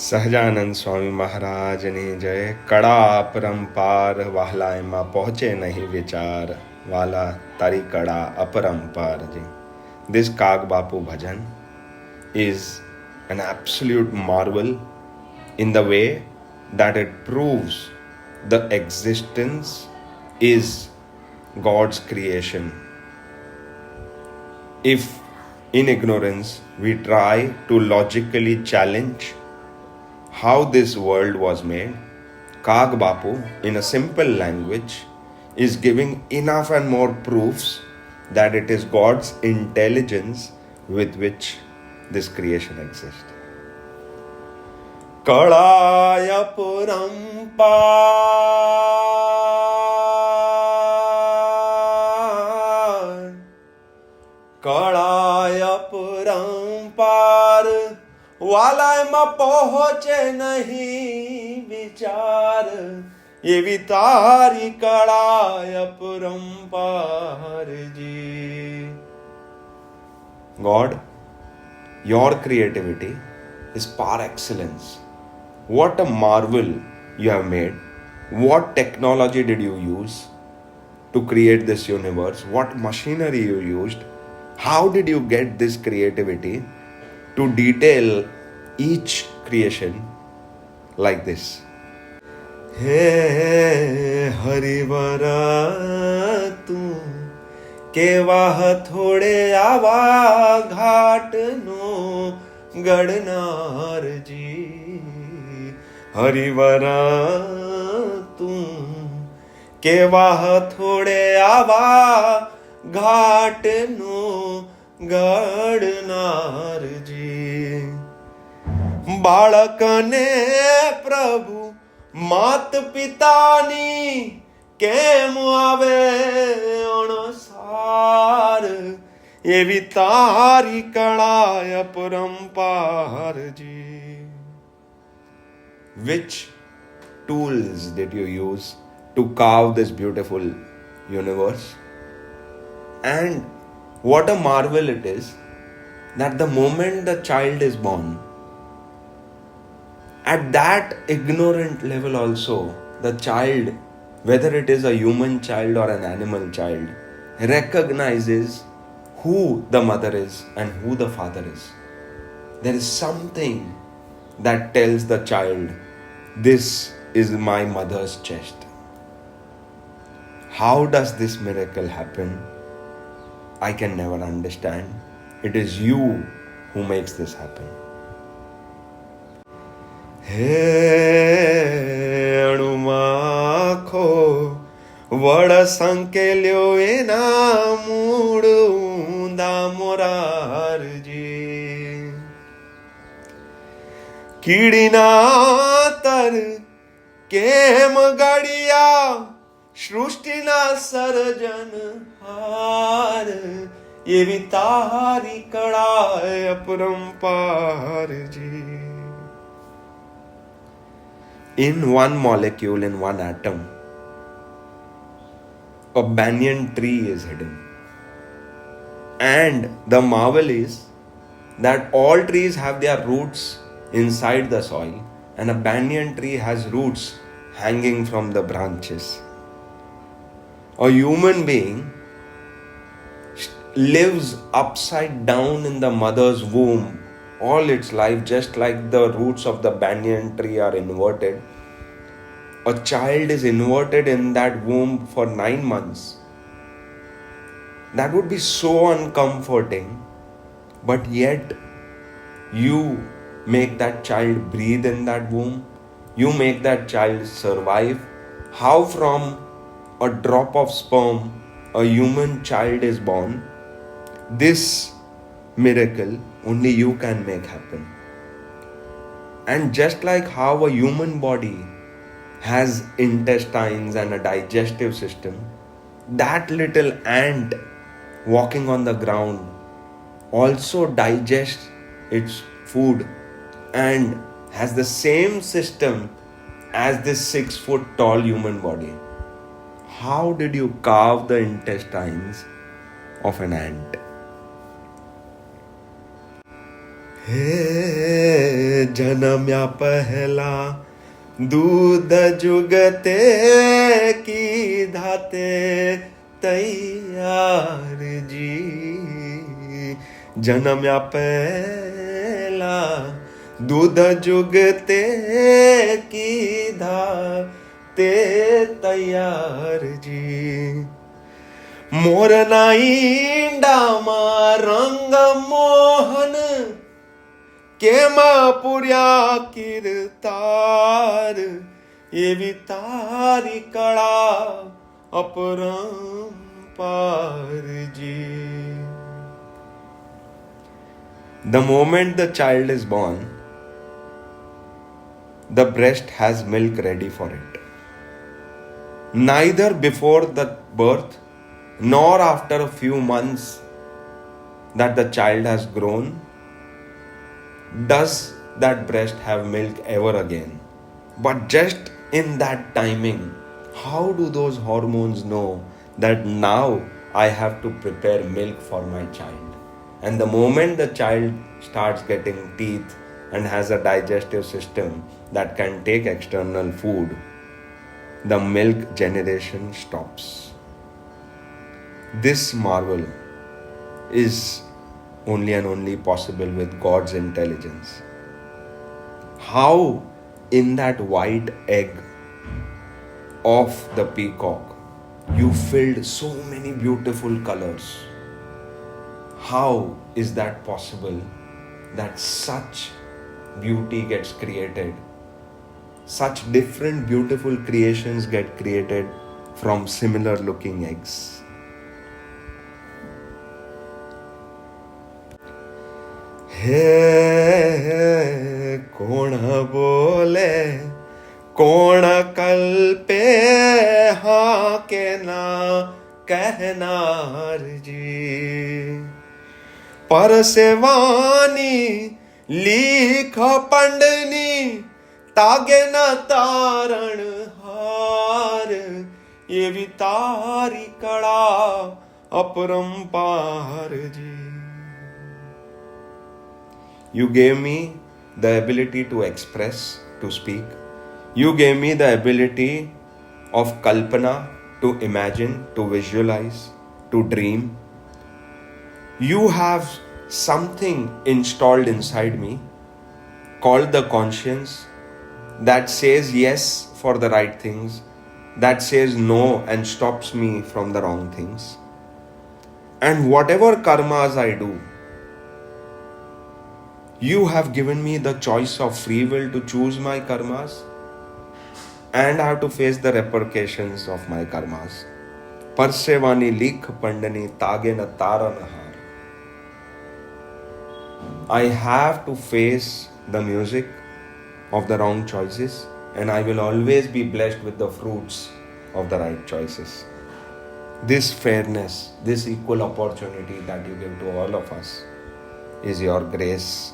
સહજાનંદ સ્વામી મહારાજની જય. કળા અપરંપાર વહાલા એમાં પહોંચે નહીં વિચાર, વાલા તારી કળા અપરંપાર જી. This Kag Bapu bhajan is an absolute marvel in the way that it proves the existence is God's creation. If in ignorance we try to logically challenge how this world was made, Kag Bapu, in a simple language, is giving enough and more proofs that it is God's intelligence with which this creation exists. Kalaya Purampar, Kalaya Purampar, વાલા એમાં પહોંચે નહીં વિચાર, એવી તારી કળા અપરંપાર જી. God, your creativity is par excellence. What a marvel you have made. What technology did you use to create this universe? What machinery you used? How did you get this creativity to detail each creation like this? Hey Harivara tu કેવા થોડે આવા ઘાટનો ગણનારજી. હરિવરા તું કેવા થોડે આવા ઘાટનો ગણનારજી. બાળકને પ્રભુ માત પિતાની કેમ આવે અણસાર, એવી તારી કળા અપરંપાર જી. Which tools did you use to carve this beautiful universe? And what a marvel it is that the moment the child is born, at that ignorant level also, the child, whether it is a human child or an animal child, recognizes who the mother is and who the father is. There is something that tells the child, this is my mother's chest. How does this miracle happen? I can never understand. It is you who makes this happen. હે અણુમાખો વડ સંકેલ્યો એના મૂળ ઊંધા મોરારજી. કીડીના તર કેમ ગળિયા સૃષ્ટિના સર્જનહાર, એવી તારી કળા અપરંપાર જી. In one molecule, in one atom, a banyan tree is hidden. And the marvel is that all trees have their roots inside the soil, and a banyan tree has roots hanging from the branches. A human being lives upside down in the mother's womb all its life, just like the roots of the banyan tree are inverted. A child is inverted in that womb for 9 months. That would be so uncomforting, but yet you make that child breathe in that womb. You make that child survive. How from a drop of sperm a human child is born? This miracle only you can make happen. And just like how a human body has intestines and a digestive system, that little ant walking on the ground also digests its food and has the same system as this 6 foot tall human body. How did you carve the intestines of an ant? हे जन्म्या पहला दूध जुगते की धाते तैयार जी। जन्म्या पहला दूध जुगते की धाते तैयार जी। मोरना ईंडामा रंग मोहन केमा पुर्या कीर्तार एवी तारी कळा अपरंपार जी. The moment the child is born, the breast has milk ready for it. Neither before the birth nor after a few months that the child has grown does that breast have milk ever again. But just in that timing, how do those hormones know that now I have to prepare milk for my child? And the moment the child starts getting teeth and has a digestive system that can take external food, the milk generation stops. This marvel is only and only possible with God's intelligence. How in that white egg of the peacock you filled so many beautiful colors? How is that possible that such beauty gets created? Such different beautiful creations get created from similar looking eggs. हे कोण बोले कोण कल्पे हाँ के ना कहनार जी। परसेवानी लिख पंडनी तागे न तारण हार ये भी तारी कड़ा अपरंपार जी. You gave me the ability to express, to speak. You gave me the ability of kalpana, to imagine, to visualize, to dream. You have something installed inside me called the conscience that says yes for the right things, that says no and stops me from the wrong things. And whatever karmas I do, you have given me the choice of free will to choose my karmas, and I have to face the repercussions of my karmas. Parsevani likh pandani tage na tara nahar. I have to face the music of the wrong choices, and I will always be blessed with the fruits of the right choices. This fairness, this equal opportunity that you give to all of us is your grace,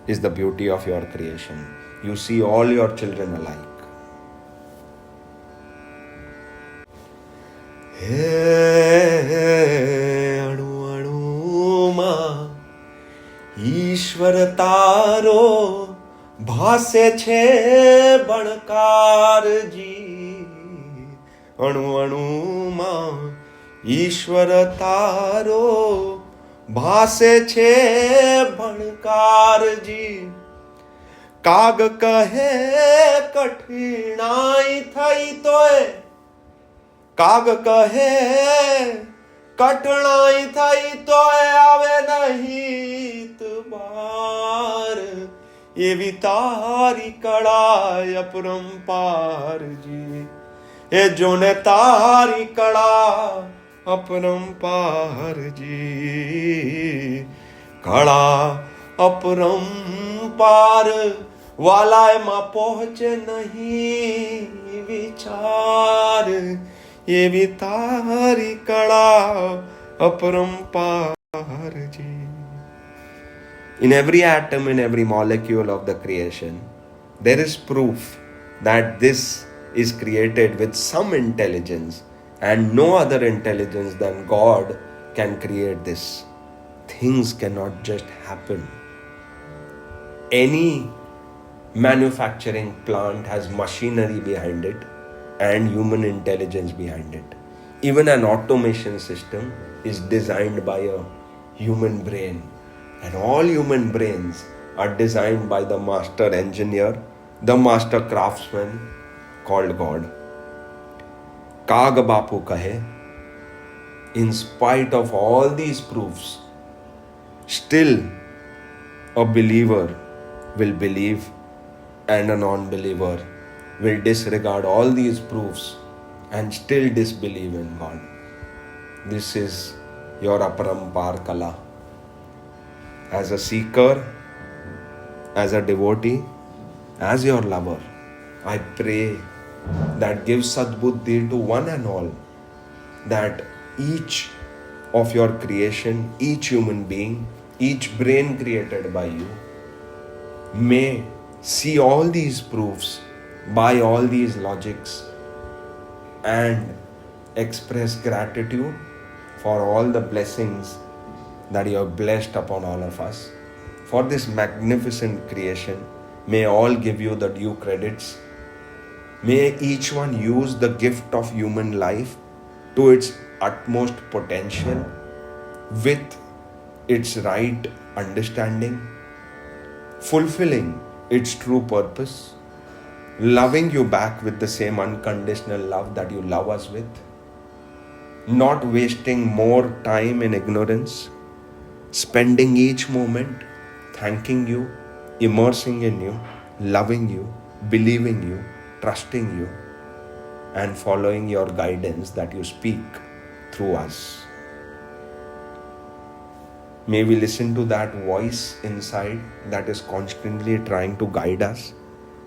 is the beauty of your creation. You see all your children alike. Hey, anu anu ma ईश्वर तारो भासे छे बणकार जी. अणु अणु मां ईश्वर तारो भासे छे बणकार जी. काग कहे कठिनाई थई तोय, काग कहे कठिनाई थई तोय आवे नहीं बार. एवी तारी कड़ा अपरंपार जी. ए जोने तारी कड़ा अपरंपार जी. कड़ा अपरंपार वालाय मा पहुंचे नहीं विचार. ये भी तारी कड़ा अपरंपार जी. In every atom, in every molecule of the creation, there is proof that this is created with some intelligence, and no other intelligence than God can create this. Things cannot just happen. Any manufacturing plant has machinery behind it and human intelligence behind it. Even an automation system is designed by a human brain, and all human brains are designed by the master engineer, the master craftsman called God. Kag Bapu kahe, in spite of all these proofs, still a believer will believe and a non-believer will disregard all these proofs and still disbelieve in God. This is your Aparampar Kala. As a seeker, as a devotee, as your lover, I pray that give Sadbuddhi to one and all, that each of your creation, each human being, each brain created by you, may see all these proofs, by all these logics, and express gratitude for all the blessings that you have blessed upon all of us. For this magnificent creation, may all give you the due credits. May each one use the gift of human life to its utmost potential with its right understanding, fulfilling its true purpose, loving you back with the same unconditional love that you love us with, not wasting more time in ignorance, spending each moment thanking you, immersing in you, loving you, believing you, trusting you, and following your guidance that you speak through us. May we listen to that voice inside that is constantly trying to guide us,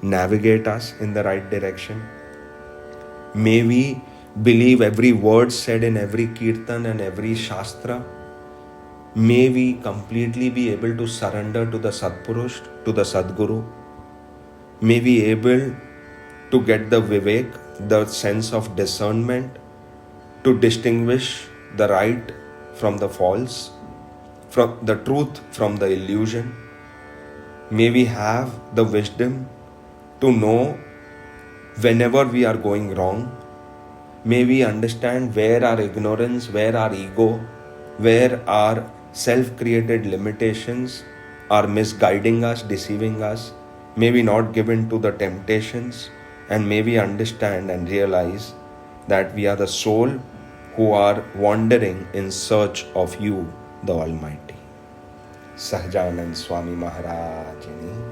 navigate us in the right direction. May we believe every word said in every kirtan and every shastra. May we completely be able to surrender to the Satpurush, to the Sadguru. May we be able to get the vivek, the sense of discernment, to distinguish the right from the false, from the truth from the illusion. May we have the wisdom to know whenever we are going wrong. May we understand where our ignorance, where our ego, where our self-created limitations are misguiding us, deceiving us. May we not give in to the temptations, and may we understand and realize that we are the soul who are wandering in search of you, the Almighty. Sahajanand Swami Maharaj Ji.